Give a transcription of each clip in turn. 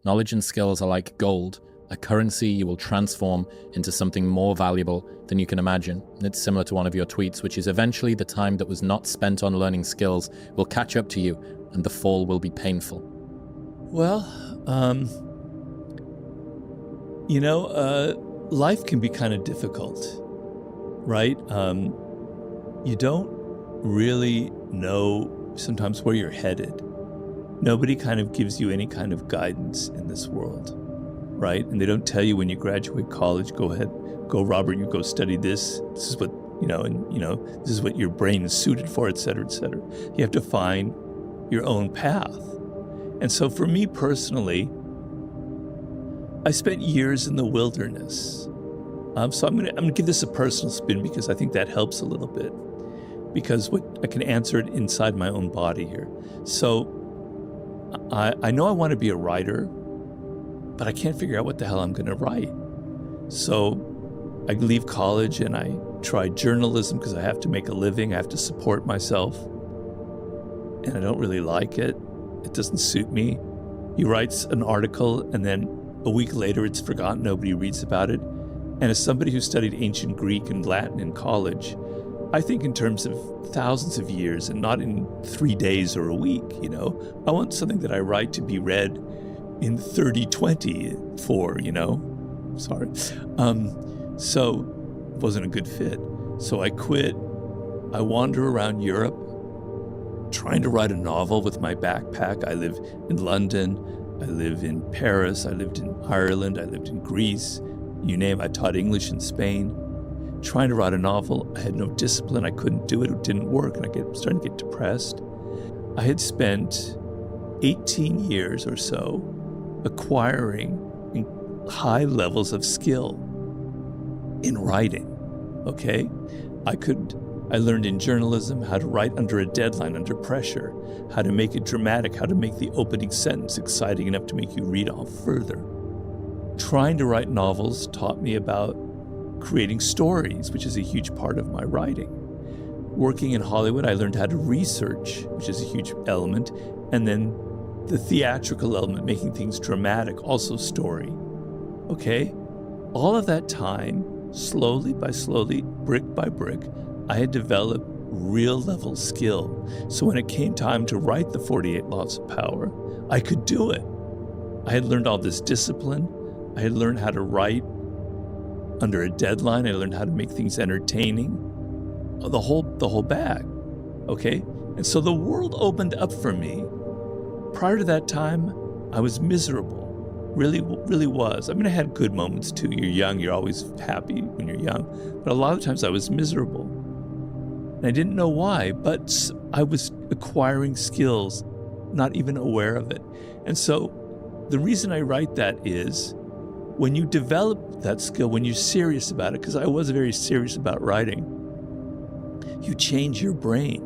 Knowledge and skills are like gold, a currency you will transform into something more valuable than you can imagine. It's similar to one of your tweets, which is eventually the time that was not spent on learning skills will catch up to you and the fall will be painful. Well, life can be kind of difficult, right? You don't really know sometimes where you're headed. Nobody kind of gives you any kind of guidance in this world, right? And they don't tell you when you graduate college, go ahead, go Robert, you go study this. This is what, this is what your brain is suited for, et cetera, et cetera. You have to find your own path. And so for me personally, I spent years in the wilderness. So I'm gonna give this a personal spin because I think that helps a little bit. Because I can answer it inside my own body here. So I know I want to be a writer, but I can't figure out what the hell I'm going to write. So I leave college and I try journalism because I have to make a living. I have to support myself. And I don't really like it. It doesn't suit me. He writes an article and then a week later it's forgotten. Nobody reads about it. And as somebody who studied ancient Greek and Latin in college, I think in terms of thousands of years and not in 3 days or a week, I want something that I write to be read in 3024, sorry. So it wasn't a good fit. So I quit. I wander around Europe trying to write a novel with my backpack. I live in London. I live in Paris. I lived in Ireland. I lived in Greece. You name it. I taught English in Spain. Trying to write a novel, I had no discipline, I couldn't do it, it didn't work, and I was starting to get depressed. I had spent 18 years or so acquiring high levels of skill in writing, okay? I learned in journalism how to write under a deadline, under pressure, how to make it dramatic, how to make the opening sentence exciting enough to make you read on further. Trying to write novels taught me about creating stories, which is a huge part of my writing. Working in Hollywood, I learned how to research, which is a huge element, and then the theatrical element, making things dramatic, also story. Okay? All of that time, slowly by slowly, brick by brick, I had developed real level skill. So when it came time to write the 48 Laws of Power, I could do it. I had learned all this discipline. I had learned how to write under a deadline. I learned how to make things entertaining, the whole bag, okay? And so the world opened up for me. Prior to that time, I was miserable, really, really was. I mean, I had good moments too. You're young, you're always happy when you're young, but a lot of times I was miserable. And I didn't know why, but I was acquiring skills, not even aware of it. And so the reason I write that is, when you develop that skill, when you're serious about it, because I was very serious about writing, you change your brain.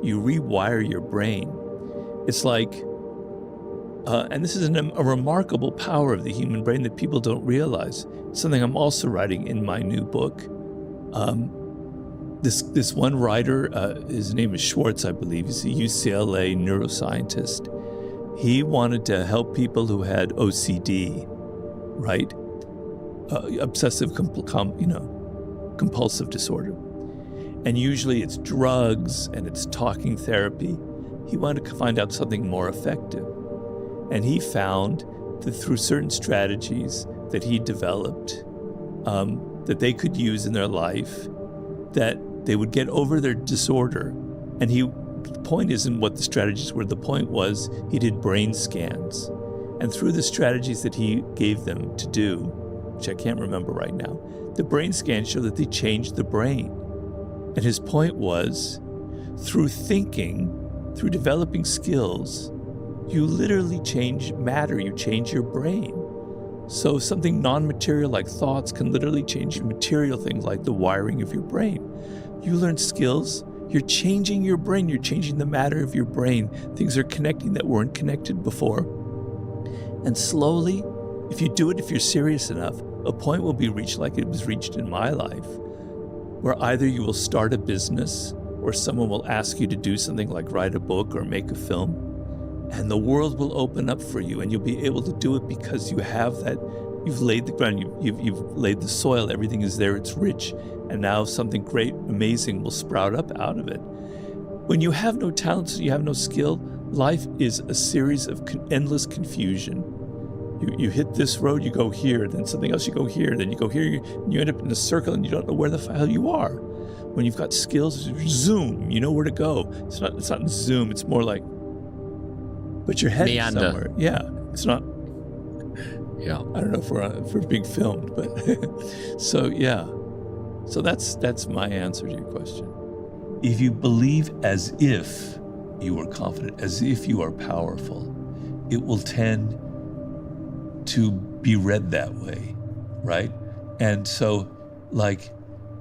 You rewire your brain. It's like, and this is a remarkable power of the human brain that people don't realize. Something I'm also writing in my new book. This one writer, his name is Schwartz, I believe. He's a UCLA neuroscientist. He wanted to help people who had OCD, right? Obsessive compulsive disorder. And usually it's drugs and it's talking therapy. He wanted to find out something more effective. And he found that through certain strategies that he developed, that they could use in their life, that they would get over their disorder. And the point isn't what the strategies were. The point was he did brain scans. And through the strategies that he gave them to do, which I can't remember right now, the brain scans show that they changed the brain. And his point was, through thinking, through developing skills, you literally change matter, you change your brain. So something non-material like thoughts can literally change material things like the wiring of your brain. You learn skills, you're changing your brain, you're changing the matter of your brain. Things are connecting that weren't connected before. And slowly, if you do it, if you're serious enough, a point will be reached like it was reached in my life, where either you will start a business or someone will ask you to do something like write a book or make a film. and the world will open up for you, and you'll be able to do it because you have that. You've laid the ground, you've laid the soil, everything is there, it's rich, and now something great, amazing will sprout up out of it. When you have no talents, you have no skill, life is a series of endless confusion. You hit this road, you go here, then something else, you go here, then you go here, and you end up in a circle and you don't know where the hell you are. When you've got skills, zoom, you know where to go. It's not zoom, it's more like, but your head is somewhere. Yeah, it's not. Yeah. I don't know if we're being filmed, but so yeah. So that's my answer to your question. If you believe as if you are confident, as if you are powerful, it will tend to be read that way, right? And so, like,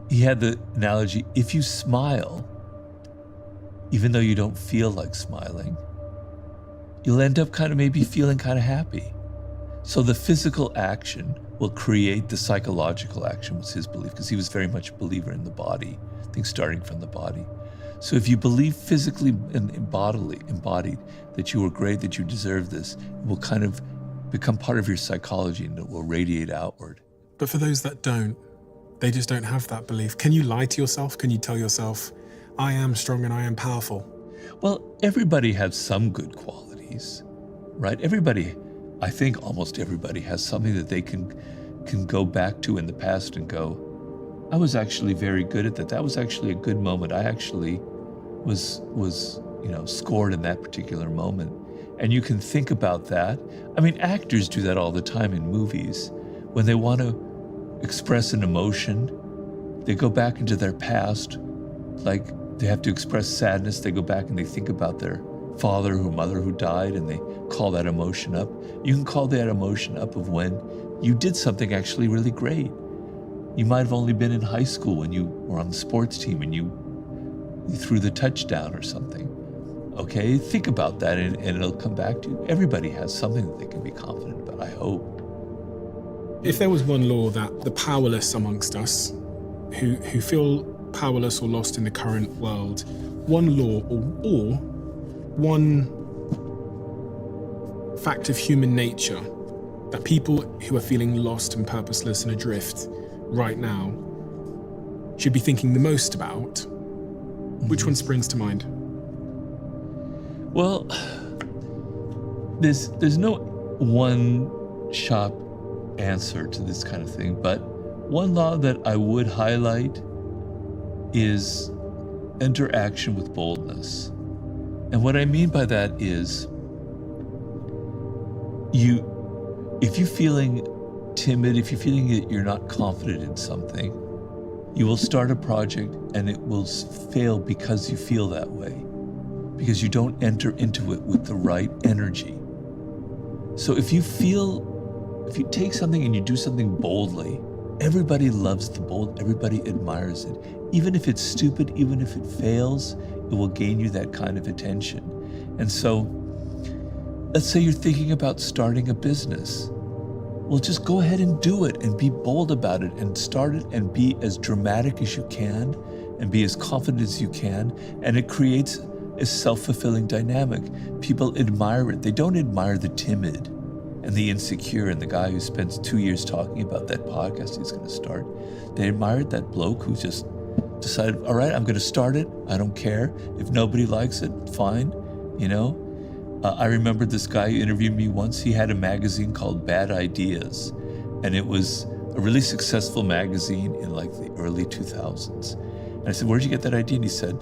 he had the analogy, if you smile, even though you don't feel like smiling, you'll end up kind of maybe feeling kind of happy. So the physical action will create the psychological action, was his belief, because he was very much a believer in the body, I think starting from the body. So if you believe physically and embodied that you are great, that you deserve this, it will kind of become part of your psychology and it will radiate outward. But for those that don't, they just don't have that belief. Can you lie to yourself? Can you tell yourself, I am strong and I am powerful? Well, everybody has some good qualities, right? Everybody, I think almost everybody has something that they can go back to in the past and go, I was actually very good at that. That was actually a good moment. I actually was scored in that particular moment. And you can think about that. I mean, actors do that all the time in movies. When they want to express an emotion, they go back into their past. Like they have to express sadness, they go back and they think about their father or mother who died and they call that emotion up. You can call that emotion up of when you did something actually really great. You might have only been in high school when you were on the sports team and you threw the touchdown or something. Okay, think about that and it'll come back to you. Everybody has something that they can be confident about, I hope. If there was one law that the powerless amongst us, who feel powerless or lost in the current world, one law or one fact of human nature that people who are feeling lost and purposeless and adrift right now should be thinking the most about, which one springs to mind? Well, there's no one sharp answer to this kind of thing, but one law that I would highlight is interaction with boldness. And what I mean by that is if you're feeling timid, if you're feeling that you're not confident in something, you will start a project and it will fail because you feel that way, because you don't enter into it with the right energy. So if you take something and you do something boldly, everybody loves the bold, everybody admires it. Even if it's stupid, even if it fails, it will gain you that kind of attention. And so, let's say you're thinking about starting a business. Well, just go ahead and do it and be bold about it and start it and be as dramatic as you can and be as confident as you can. And it creates a self-fulfilling dynamic. People admire it. They don't admire the timid and the insecure and the guy who spends 2 years talking about that podcast he's going to start. They admired that bloke who just decided, all right, I'm going to start it. I don't care. If nobody likes it, fine. I remember this guy who interviewed me once. He had a magazine called Bad Ideas, and it was a really successful magazine in like the early 2000s. And I said, where'd you get that idea? And he said,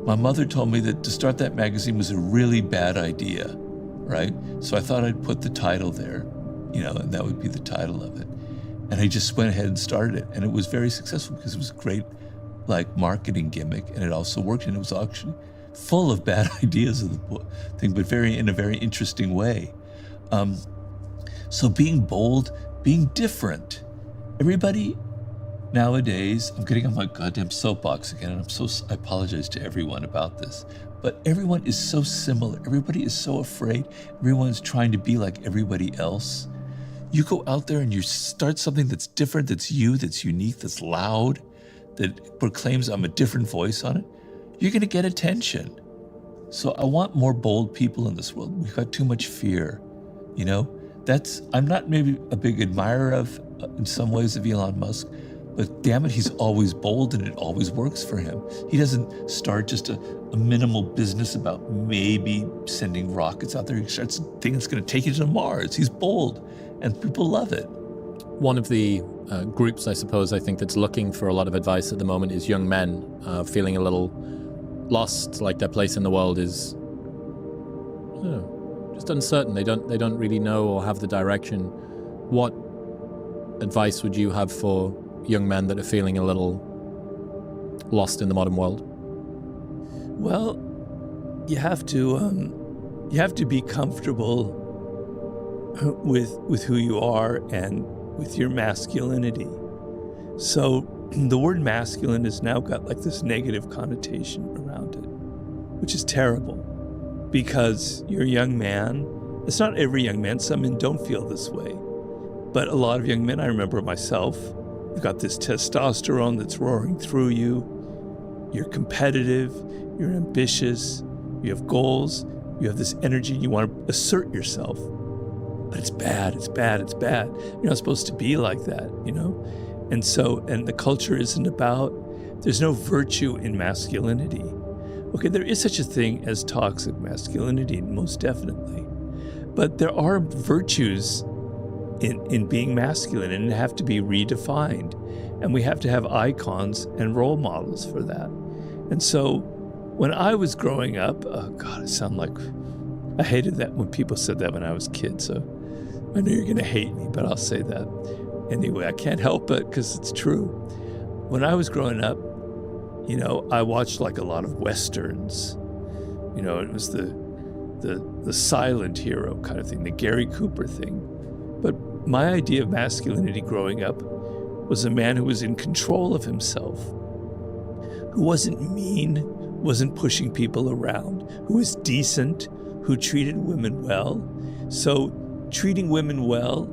my mother told me that to start that magazine was a really bad idea, right? So I thought I'd put the title there, and that would be the title of it. And I just went ahead and started it. And it was very successful because it was a great marketing gimmick, and it also worked, and it was actually full of bad ideas of the thing, but in a very interesting way. So being bold, being different. Everybody nowadays, I'm getting on my goddamn soapbox again, and I apologize to everyone about this, but everyone is so similar. Everybody is so afraid. Everyone's trying to be like everybody else. You go out there and you start something that's different, that's you, that's unique, that's loud, that proclaims I'm a different voice on it, you're going to get attention. So I want more bold people in this world. We've got too much fear, you know? I'm not maybe a big admirer of, in some ways, of Elon Musk, but damn it, he's always bold and it always works for him. He doesn't start just a minimal business about maybe sending rockets out there. He starts a thing that's going to take you to Mars. He's bold and people love it. One of the groups, I suppose, I think that's looking for a lot of advice at the moment is young men feeling a little lost, like their place in the world is, I don't know, just uncertain. They don't really know or have the direction. What advice would you have for young men that are feeling a little lost in the modern world? Well, you have to be comfortable with who you are and with your masculinity. So the word masculine has now got like this negative connotation around it, which is terrible because you're a young man. It's not every young man. Some men don't feel this way. But a lot of young men, I remember myself, you've got this testosterone that's roaring through you. You're competitive, you're ambitious, you have goals, you have this energy, you want to assert yourself. But it's bad, it's bad, it's bad. You're not supposed to be like that, you know? And the culture isn't about, there's no virtue in masculinity. Okay, there is such a thing as toxic masculinity, most definitely. But there are virtues in being masculine, and they have to be redefined. And we have to have icons and role models for that. And so when I was growing up, oh God, I sound like, I hated that when people said that when I was a kid. So I know you're going to hate me, but I'll say that. Anyway, I can't help it because it's true. When I was growing up, you know, I watched like a lot of Westerns. You know, it was the silent hero kind of thing, the Gary Cooper thing. But my idea of masculinity growing up was a man who was in control of himself, who wasn't mean, wasn't pushing people around, who was decent, who treated women well. So treating women well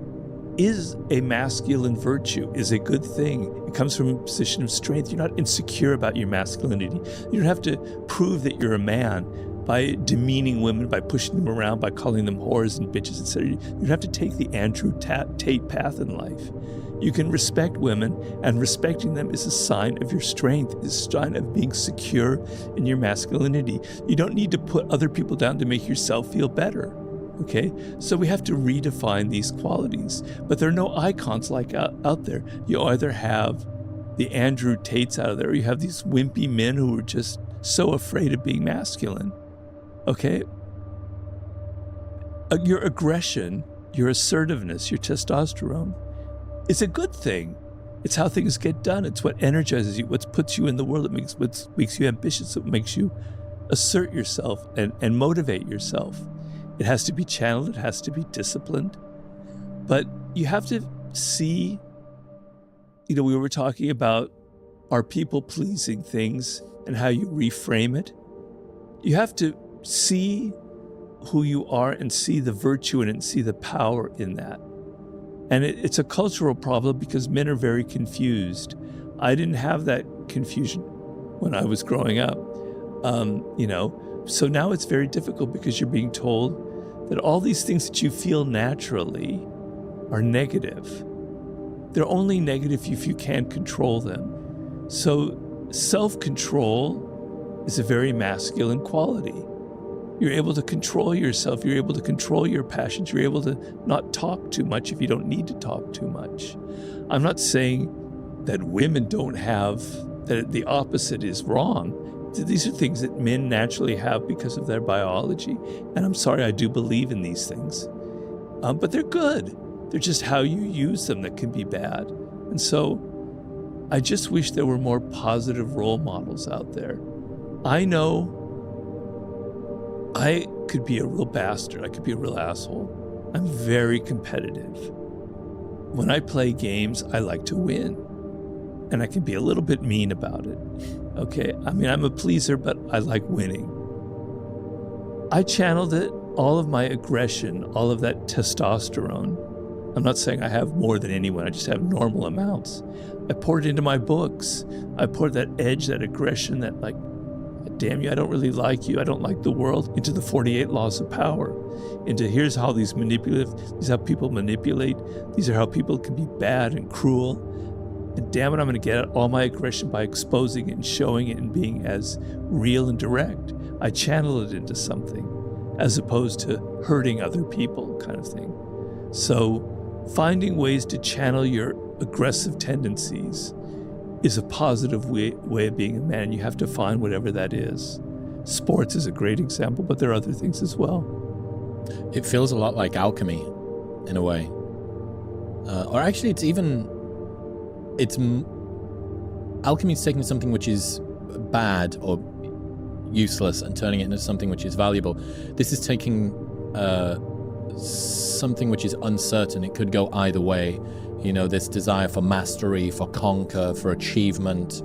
is a masculine virtue, is a good thing. It comes from a position of strength. You're not insecure about your masculinity. You don't have to prove that you're a man by demeaning women, by pushing them around, by calling them whores and bitches, etc. You don't have to take the Andrew Tate path in life. You can respect women, and respecting them is a sign of your strength, is a sign of being secure in your masculinity. You don't need to put other people down to make yourself feel better. Okay, so we have to redefine these qualities, but there are no icons like out there. You either have the Andrew Tates out there, or you have these wimpy men who are just so afraid of being masculine. Okay, your aggression, your assertiveness, your testosterone, it's a good thing. It's how things get done. It's what energizes you, what puts you in the world. What makes you ambitious. It makes you assert yourself and motivate yourself. It has to be channeled. It has to be disciplined. But you have to see, you know, we were talking about our people-pleasing things and how you reframe it. You have to see who you are and see the virtue in it and see the power in that. And it's a cultural problem because men are very confused. I didn't have that confusion when I was growing up, you know. So now it's very difficult because you're being told that all these things that you feel naturally are negative. They're only negative if you can't control them. So self-control is a very masculine quality. You're able to control yourself. You're able to control your passions. You're able to not talk too much if you don't need to talk too much. I'm not saying that women don't have, that the opposite is wrong. These are things that men naturally have because of their biology. And I'm sorry, I do believe in these things. But they're good. They're just how you use them that can be bad. And so I just wish there were more positive role models out there. I know I could be a real bastard. I could be a real asshole. I'm very competitive. When I play games, I like to win. And I can be a little bit mean about it. Okay? I mean, I'm a pleaser, but I like winning. I channeled it, all of my aggression, all of that testosterone. I'm not saying I have more than anyone. I just have normal amounts. I poured it into my books. I poured that edge, that aggression, that damn you, I don't really like you, I don't like the world, into the 48 laws of power, into here's how these are how people manipulate, these are how people can be bad and cruel, and damn it, I'm going to get at all my aggression by exposing it and showing it and being as real and direct. I channel it into something as opposed to hurting other people kind of thing. So finding ways to channel your aggressive tendencies is a positive way of being a man. You have to find whatever that is. Sports is a great example, but there are other things as well. It feels a lot like alchemy, in a way. Or actually, alchemy is taking something which is bad or useless and turning it into something which is valuable. This is taking something which is uncertain. It could go either way. You know, this desire for mastery, for conquer, for achievement,